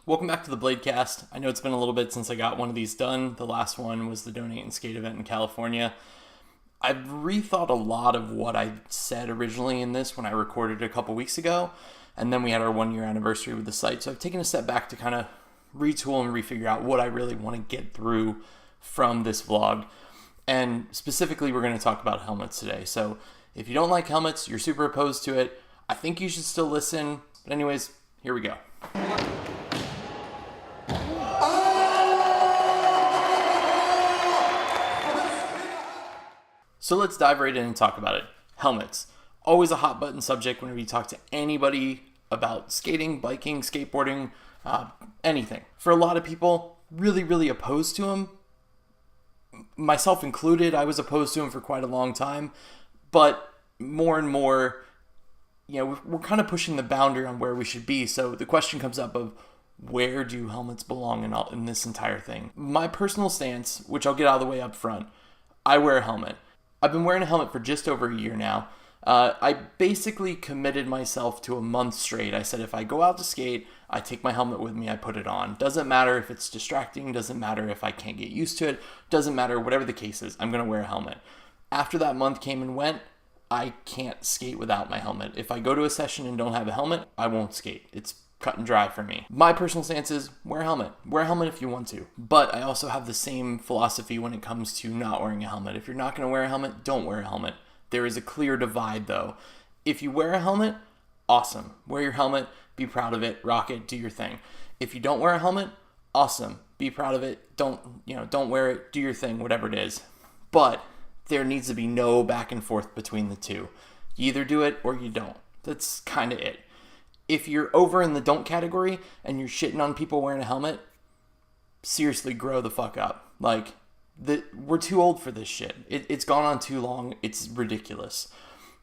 Welcome back to the BladeCast. I know it's been a little bit since I got one of these done. The last one was the Donate and Skate event in California. I've rethought a lot of what I said originally in this when I recorded it a couple weeks ago, and then we had our 1 year anniversary with the site. So I've taken a step back to kind of retool and refigure out what I really want to get through from this vlog. And specifically, we're going to talk about helmets today. So if you don't like helmets, you're super opposed to it, I think you should still listen. But anyways, here we go. So let's dive right in and talk about it. Helmets. Always a hot button subject whenever you talk to anybody about skating, biking, skateboarding, anything. For a lot of people, really opposed to them. Myself included, I was opposed to them for quite a long time. But more and more, we're kind of pushing the boundary on where we should be. So the question comes up of, where do helmets belong in this entire thing? My personal stance, which I'll get out of the way up front, I wear a helmet. I've been wearing a helmet for just over a year now. I basically committed myself to a month straight. I said if I go out to skate, I take my helmet with me, I put it on. Doesn't matter if it's distracting, doesn't matter if I can't get used to it, doesn't matter, whatever the case is, I'm going to wear a helmet. After that month came and went, I can't skate without my helmet. If I go to a session and don't have a helmet, I won't skate. It's cut and dry for me. My personal stance is wear a helmet. Wear a helmet if you want to. But I also have the same philosophy when it comes to not wearing a helmet. If you're not going to wear a helmet, don't wear a helmet. There is a clear divide though. If you wear a helmet, awesome. Wear your helmet, be proud of it, rock it, do your thing. If you don't wear a helmet, awesome. Be proud of it. Don't wear it, do your thing, whatever it is. But there needs to be no back and forth between the two. You either do it or you don't. That's kind of it. If you're over in the don't category and you're shitting on people wearing a helmet, seriously grow the fuck up. We're too old for this shit. It's gone on too long. It's ridiculous.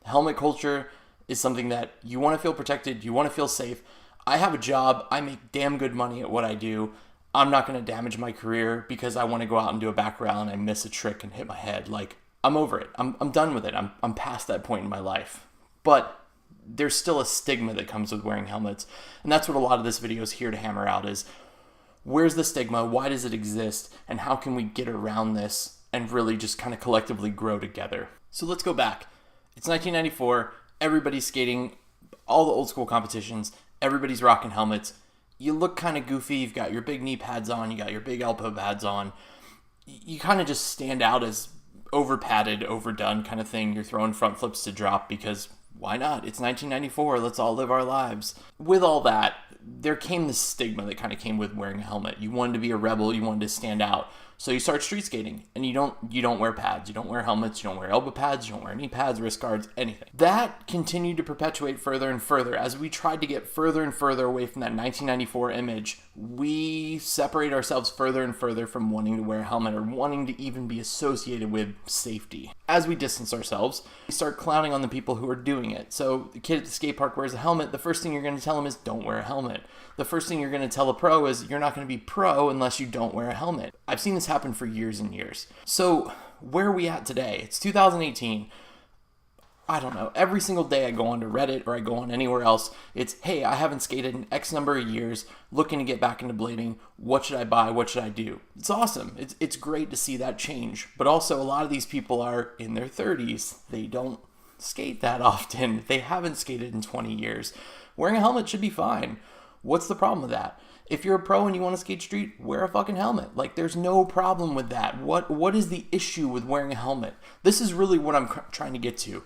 Helmet culture is something that you want to feel protected. You want to feel safe. I have a job. I make damn good money at what I do. I'm not going to damage my career because I want to go out and do a back rail and I miss a trick and hit my head. I'm over it. I'm done with it. I'm past that point in my life. But there's still a stigma that comes with wearing helmets. And that's what a lot of this video is here to hammer out is, where's the stigma? Why does it exist? And how can we get around this and really just kind of collectively grow together? So let's go back. It's 1994. Everybody's skating all the old school competitions. Everybody's rocking helmets. You look kind of goofy. You've got your big knee pads on. You got your big elbow pads on. You kind of just stand out as over padded, overdone kind of thing. You're throwing front flips to drop because why not? It's 1994. Let's all live our lives. With all that, there came this stigma that kind of came with wearing a helmet. You wanted to be a rebel. You wanted to stand out. So you start street skating and you don't wear pads. You don't wear helmets. You don't wear elbow pads. You don't wear knee pads, wrist guards, anything. That continued to perpetuate further and further. As we tried to get further and further away from that 1994 image, we separate ourselves further and further from wanting to wear a helmet or wanting to even be associated with safety. As we distance ourselves, we start clowning on the people who are doing it. So the kid at the skate park wears a helmet. The first thing you're going to tell him is don't wear a helmet. The first thing you're going to tell a pro is you're not going to be pro unless you don't wear a helmet. I've seen this happen for years and years. So where are we at today? It's 2018. I don't know. Every single day I go onto Reddit or I go on anywhere else, it's, hey, I haven't skated in X number of years, looking to get back into blading. What should I buy? What should I do? It's awesome. It's great to see that change. But also a lot of these people are in their 30s. They don't skate that often. They haven't skated in 20 years. Wearing a helmet should be fine. What's the problem with that? If you're a pro and you want to skate street, wear a fucking helmet. There's no problem with that. What is the issue with wearing a helmet? This is really what I'm trying to get to.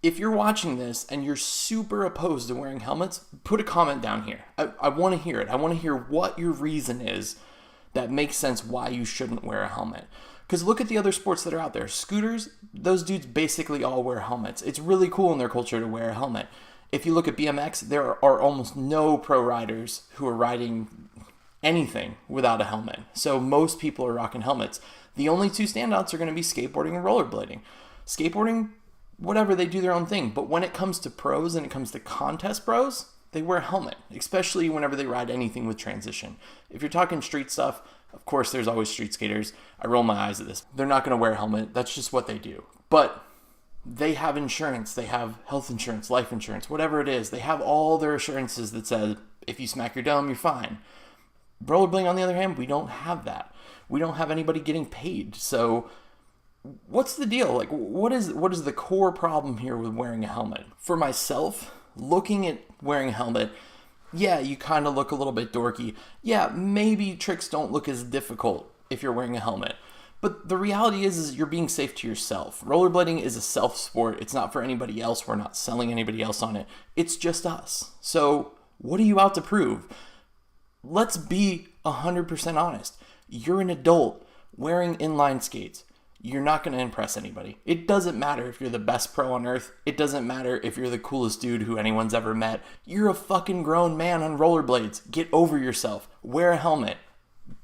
If you're watching this and you're super opposed to wearing helmets, put a comment down here. I want to hear it. I want to hear what your reason is that makes sense why you shouldn't wear a helmet. Because look at the other sports that are out there. Scooters, those dudes basically all wear helmets. It's really cool in their culture to wear a helmet. If you look at BMX, there are almost no pro riders who are riding anything without a helmet. So most people are rocking helmets. The only two standouts are going to be skateboarding and rollerblading. Skateboarding, whatever, they do their own thing. But when it comes to pros and it comes to contest pros, they wear a helmet, especially whenever they ride anything with transition. If you're talking street stuff, of course, there's always street skaters. I roll my eyes at this. They're not going to wear a helmet. That's just what they do. But they have insurance, they have health insurance, life insurance, whatever it is. They have all their assurances that says if you smack your dome, you're fine. Rollerblading, on the other hand, we don't have that. We don't have anybody getting paid. So what's the deal? Like, what is the core problem here with wearing a helmet? For myself, looking at wearing a helmet, yeah, you kind of look a little bit dorky. Yeah, maybe tricks don't look as difficult if you're wearing a helmet. But the reality is you're being safe to yourself. Rollerblading is a self sport. It's not for anybody else. We're not selling anybody else on it. It's just us. So what are you out to prove? Let's be 100% honest. You're an adult wearing inline skates. You're not going to impress anybody. It doesn't matter if you're the best pro on earth. It doesn't matter if you're the coolest dude who anyone's ever met. You're a fucking grown man on rollerblades. Get over yourself. Wear a helmet.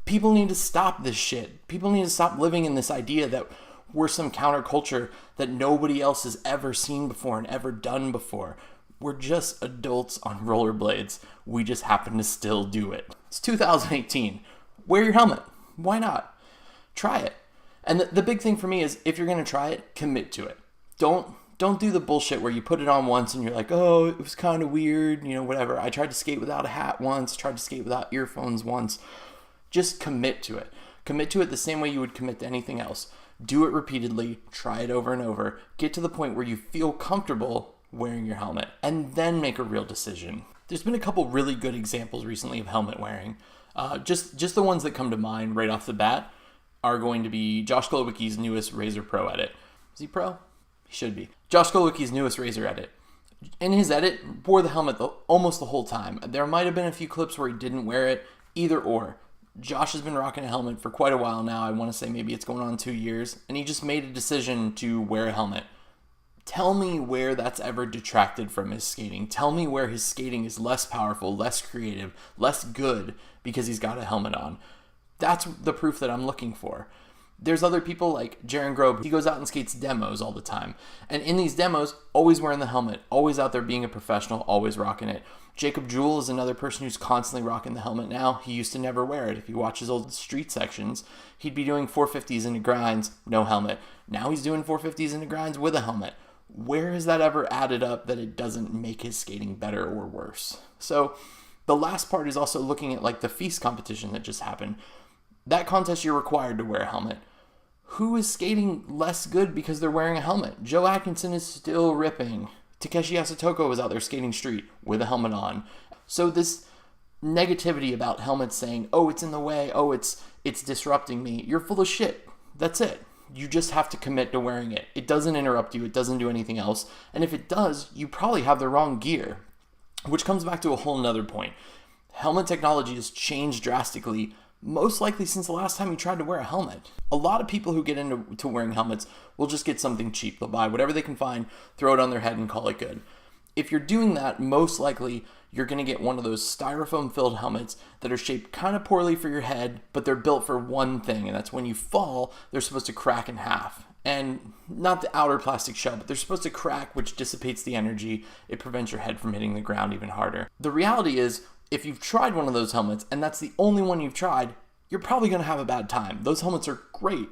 People need to stop this shit. People need to stop living in this idea that we're some counterculture that nobody else has ever seen before and ever done before. We're just adults on rollerblades. We just happen to still do it. It's 2018. Wear your helmet. Why not? Try it. And the big thing for me is, if you're going to try it, commit to it. Don't do the bullshit where you put it on once and you're like, oh, it was kind of weird, whatever. I tried to skate without a hat once, tried to skate without earphones once. Just commit to it. Commit to it the same way you would commit to anything else. Do it repeatedly, try it over and over, get to the point where you feel comfortable wearing your helmet, and then make a real decision. There's been a couple really good examples recently of helmet wearing. Just the ones that come to mind right off the bat are going to be Josh Glowicki's newest Razor Pro edit. Is he pro? He should be. Josh Glowicki's newest Razor edit. In his edit, wore the helmet almost the whole time. There might have been a few clips where he didn't wear it, either or. Josh has been rocking a helmet for quite a while now. I want to say maybe it's going on 2 years, and he just made a decision to wear a helmet. Tell me where that's ever detracted from his skating. Tell me where his skating is less powerful, less creative, less good because he's got a helmet on. That's the proof that I'm looking for. There's other people like Grubb. He goes out and skates demos all the time. And in these demos, always wearing the helmet, always out there being a professional, always rocking it. Jacob Jewell is another person who's constantly rocking the helmet now. He used to never wear it. If you watch his old street sections, he'd be doing 450s into grinds, no helmet. Now he's doing 450s into grinds with a helmet. Where has that ever added up that it doesn't make his skating better or worse? So the last part is also looking at like the Feast competition that just happened. That contest, you're required to wear a helmet. Who is skating less good because they're wearing a helmet? Joe Atkinson is still ripping. Takeshi Asatoko was out there skating street with a helmet on. So this negativity about helmets saying, oh, it's in the way, oh, it's disrupting me, you're full of shit. That's it. You just have to commit to wearing it. It doesn't interrupt you. It doesn't do anything else. And if it does, you probably have the wrong gear, which comes back to a whole nother point. Helmet technology has changed drastically, most likely since the last time you tried to wear a helmet. A lot of people who get into wearing helmets will just get something cheap. They'll buy whatever they can find, throw it on their head, and call it good. If you're doing that, most likely you're going to get one of those styrofoam-filled helmets that are shaped kind of poorly for your head, but they're built for one thing, and that's when you fall, they're supposed to crack in half. And not the outer plastic shell, but they're supposed to crack, which dissipates the energy. It prevents your head from hitting the ground even harder. The reality is, if you've tried one of those helmets, and that's the only one you've tried, you're probably going to have a bad time. Those helmets are great,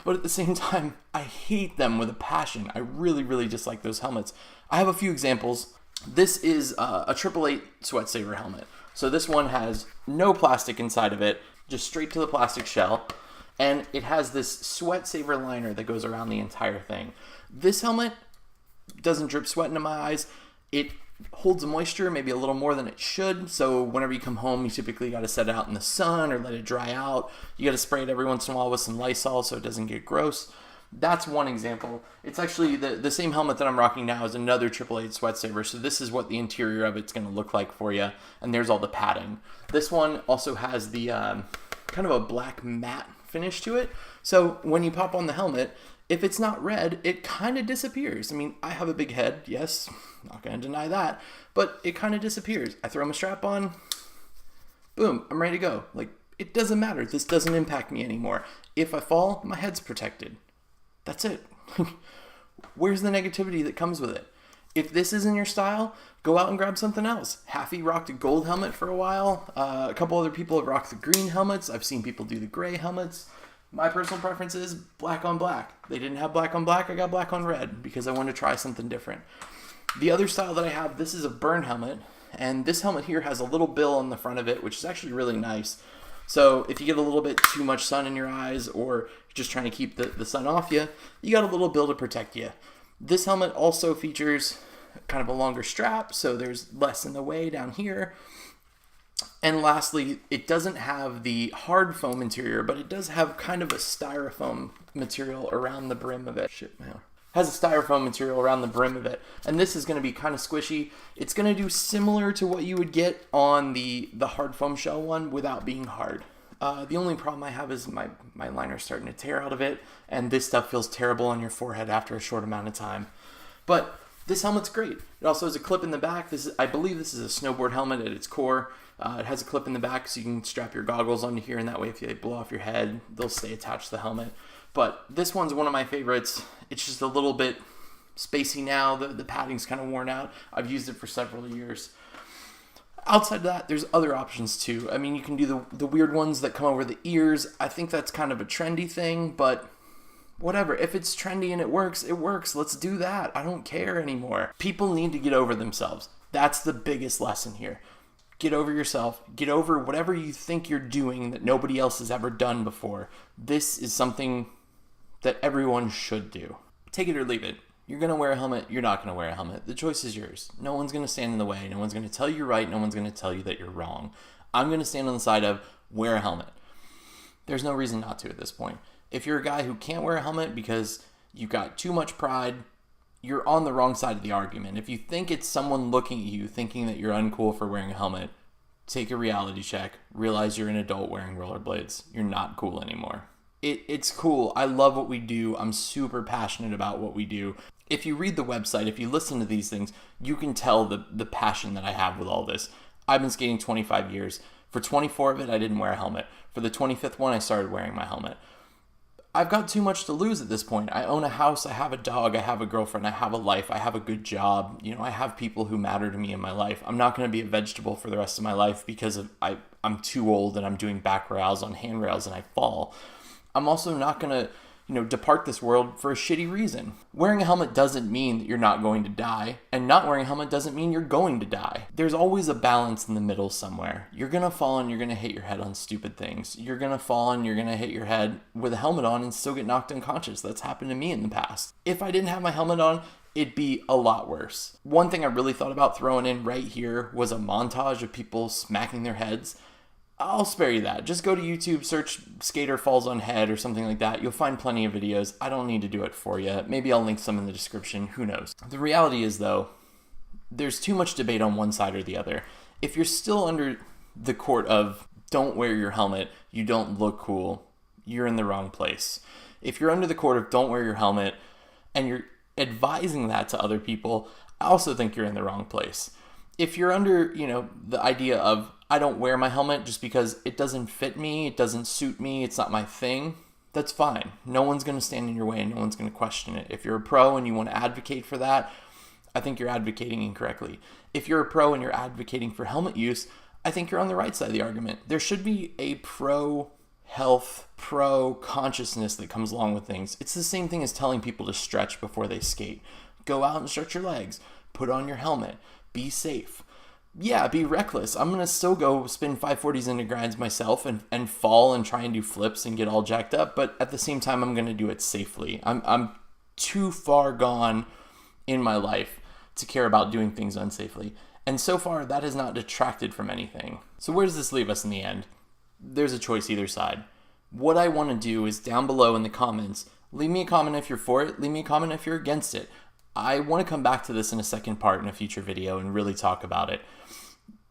but at the same time, I hate them with a passion. I really, really dislike those helmets. I have a few examples. This is a 888 Sweat Saver helmet. So this one has no plastic inside of it, just straight to the plastic shell, and it has this Sweat Saver liner that goes around the entire thing. This helmet doesn't drip sweat into my eyes. It holds moisture maybe a little more than it should, so whenever you come home, you typically got to set it out in the sun or let it dry out. You got to spray it every once in a while with some Lysol so it doesn't get gross. That's one example. It's actually the same helmet that I'm rocking now is another 888 Sweat Saver, so this is what the interior of it's going to look like for you, and there's all the padding. This one also has the kind of a black matte finish to it, so when you pop on the helmet, if it's not red, it kind of disappears. I mean, I have a big head, yes, not going to deny that, but it kind of disappears. I throw my strap on, boom, I'm ready to go. Like, it doesn't matter. This doesn't impact me anymore. If I fall, my head's protected. That's it. Where's the negativity that comes with it? If this isn't your style, go out and grab something else. Haffy rocked a gold helmet for a while. A couple other people have rocked the green helmets. I've seen people do the gray helmets. My personal preference is black on black. They didn't have black on black. I got black on red because I wanted to try something different. The other style that I have, this is a burn helmet. And this helmet here has a little bill on the front of it, which is actually really nice. So if you get a little bit too much sun in your eyes, or you're just trying to keep the sun off you, you got a little bill to protect you. This helmet also features kind of a longer strap, so there's less in the way down here. And lastly, it doesn't have the hard foam interior, but it does have kind of a styrofoam material around the brim of it. Has a styrofoam material around the brim of it. And this is going to be kind of squishy. It's going to do similar to what you would get on the hard foam shell one without being hard. The only problem I have is my liner's starting to tear out of it, and this stuff feels terrible on your forehead after a short amount of time. But this helmet's great. It also has a clip in the back. I believe this is a snowboard helmet at its core. It has a clip in the back so you can strap your goggles onto here, and that way if they blow off your head, they'll stay attached to the helmet. But this one's one of my favorites. It's just a little bit spacey now. The padding's kind of worn out. I've used it for several years. Outside of that, there's other options too. I mean, you can do the weird ones that come over the ears. I think that's kind of a trendy thing, but whatever. If it's trendy and it works, it works. Let's do that. I don't care anymore. People need to get over themselves. That's the biggest lesson here. Get over yourself. Get over whatever you think you're doing that nobody else has ever done before. This is something that everyone should do. Take it or leave it. You're going to wear a helmet. You're not going to wear a helmet. The choice is yours. No one's going to stand in the way. No one's going to tell you you're right. No one's going to tell you that you're wrong. I'm going to stand on the side of wear a helmet. There's no reason not to at this point. If you're a guy who can't wear a helmet because you've got too much pride, you're on the wrong side of the argument. If you think it's someone looking at you thinking that you're uncool for wearing a helmet, take a reality check. Realize you're an adult wearing rollerblades. You're not cool anymore. It's cool. I love what we do. I'm super passionate about what we do. If you read the website, if you listen to these things, you can tell the passion that I have with all this. I've been skating 25 years. For 24 of it, I didn't wear a helmet. For the 25th one, I started wearing my helmet. I've got too much to lose at this point. I own a house, I have a dog, I have a girlfriend, I have a life, I have a good job. You know, I have people who matter to me in my life. I'm not going to be a vegetable for the rest of my life because I'm too old and I'm doing back rails on handrails and I fall. I'm also not going to, depart this world for a shitty reason. Wearing a helmet doesn't mean that you're not going to die, and not wearing a helmet doesn't mean you're going to die. There's always a balance in the middle somewhere. You're going to fall and you're going to hit your head on stupid things. You're going to fall and you're going to hit your head with a helmet on and still get knocked unconscious. That's happened to me in the past. If I didn't have my helmet on, it'd be a lot worse. One thing I really thought about throwing in right here was a montage of people smacking their heads. I'll spare you that. Just go to YouTube, search skater falls on head or something like that. You'll find plenty of videos. I don't need to do it for you. Maybe I'll link some in the description. Who knows? The reality is, though, there's too much debate on one side or the other. If you're still under the court of don't wear your helmet, you don't look cool, you're in the wrong place. If you're under the court of don't wear your helmet and you're advising that to other people, I also think you're in the wrong place. If you're under, the idea of I don't wear my helmet just because it doesn't fit me, it doesn't suit me, it's not my thing, that's fine. No one's going to stand in your way and no one's going to question it. If you're a pro and you want to advocate for that, I think you're advocating incorrectly. If you're a pro and you're advocating for helmet use, I think you're on the right side of the argument. There should be a pro-health, pro-consciousness that comes along with things. It's the same thing as telling people to stretch before they skate. Go out and stretch your legs. Put on your helmet. Be safe. Yeah, be reckless. I'm going to still go spin 540s into grinds myself and fall and try and do flips and get all jacked up, but at the same time, I'm going to do it safely. I'm too far gone in my life to care about doing things unsafely. And so far, that has not detracted from anything. So where does this leave us in the end? There's a choice either side. What I want to do is down below in the comments, leave me a comment if you're for it, leave me a comment if you're against it. I want to come back to this in a second part in a future video and really talk about it.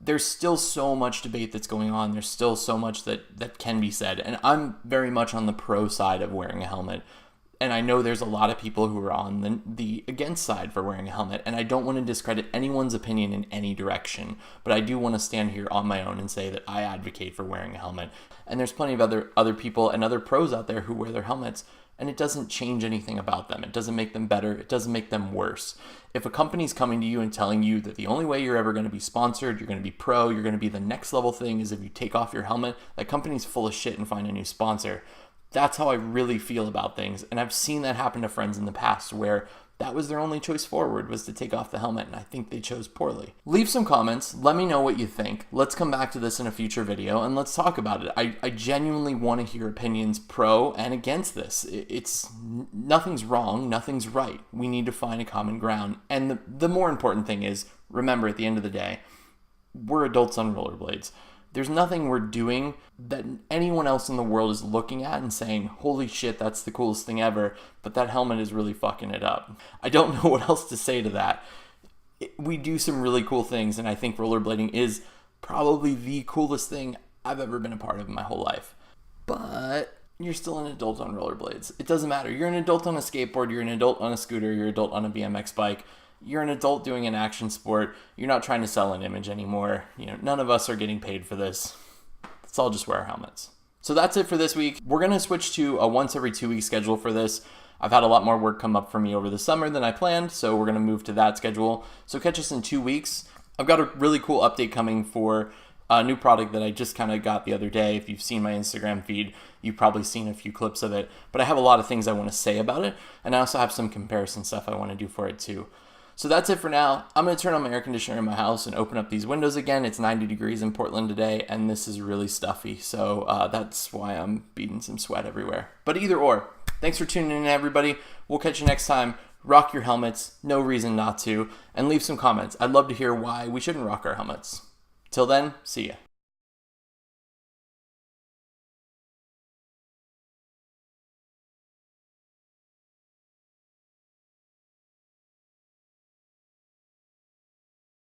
There's still so much debate that's going on. There's still so much that can be said. And I'm very much on the pro side of wearing a helmet. And I know there's a lot of people who are on the against side for wearing a helmet. And I don't want to discredit anyone's opinion in any direction. But I do want to stand here on my own and say that I advocate for wearing a helmet. And there's plenty of other people and other pros out there who wear their helmets. And it doesn't change anything about them. It doesn't make them better. It doesn't make them worse. If a company's coming to you and telling you that the only way you're ever going to be sponsored, you're going to be pro, you're going to be the next level thing is if you take off your helmet, that company's full of shit and find a new sponsor. That's how I really feel about things. And I've seen that happen to friends in the past where that was their only choice forward, was to take off the helmet, and I think they chose poorly. Leave some comments. Let me know what you think. Let's come back to this in a future video, and let's talk about it. I genuinely want to hear opinions pro and against this. Nothing's wrong. Nothing's right. We need to find a common ground. And the more important thing is, remember, at the end of the day, we're adults on rollerblades. There's nothing we're doing that anyone else in the world is looking at and saying, holy shit, that's the coolest thing ever, but that helmet is really fucking it up. I don't know what else to say to that. We do some really cool things, and I think rollerblading is probably the coolest thing I've ever been a part of in my whole life. But you're still an adult on rollerblades. It doesn't matter. You're an adult on a skateboard, you're an adult on a scooter, you're an adult on a BMX bike. You're an adult doing an action sport. You're not trying to sell an image anymore. None of us are getting paid for this. Let's all just wear our helmets. So that's it for this week. We're going to switch to a once every 2 week schedule for this. I've had a lot more work come up for me over the summer than I planned, so we're going to move to that schedule. So catch us in 2 weeks. I've got a really cool update coming for a new product that I just kind of got the other day. If you've seen my Instagram feed, you've probably seen a few clips of it. But I have a lot of things I want to say about it, and I also have some comparison stuff I want to do for it too. So that's it for now. I'm going to turn on my air conditioner in my house and open up these windows again. It's 90 degrees in Portland today, and this is really stuffy. So that's why I'm beating some sweat everywhere. But either or, thanks for tuning in, everybody. We'll catch you next time. Rock your helmets. No reason not to. And leave some comments. I'd love to hear why we shouldn't rock our helmets. Till then, see ya.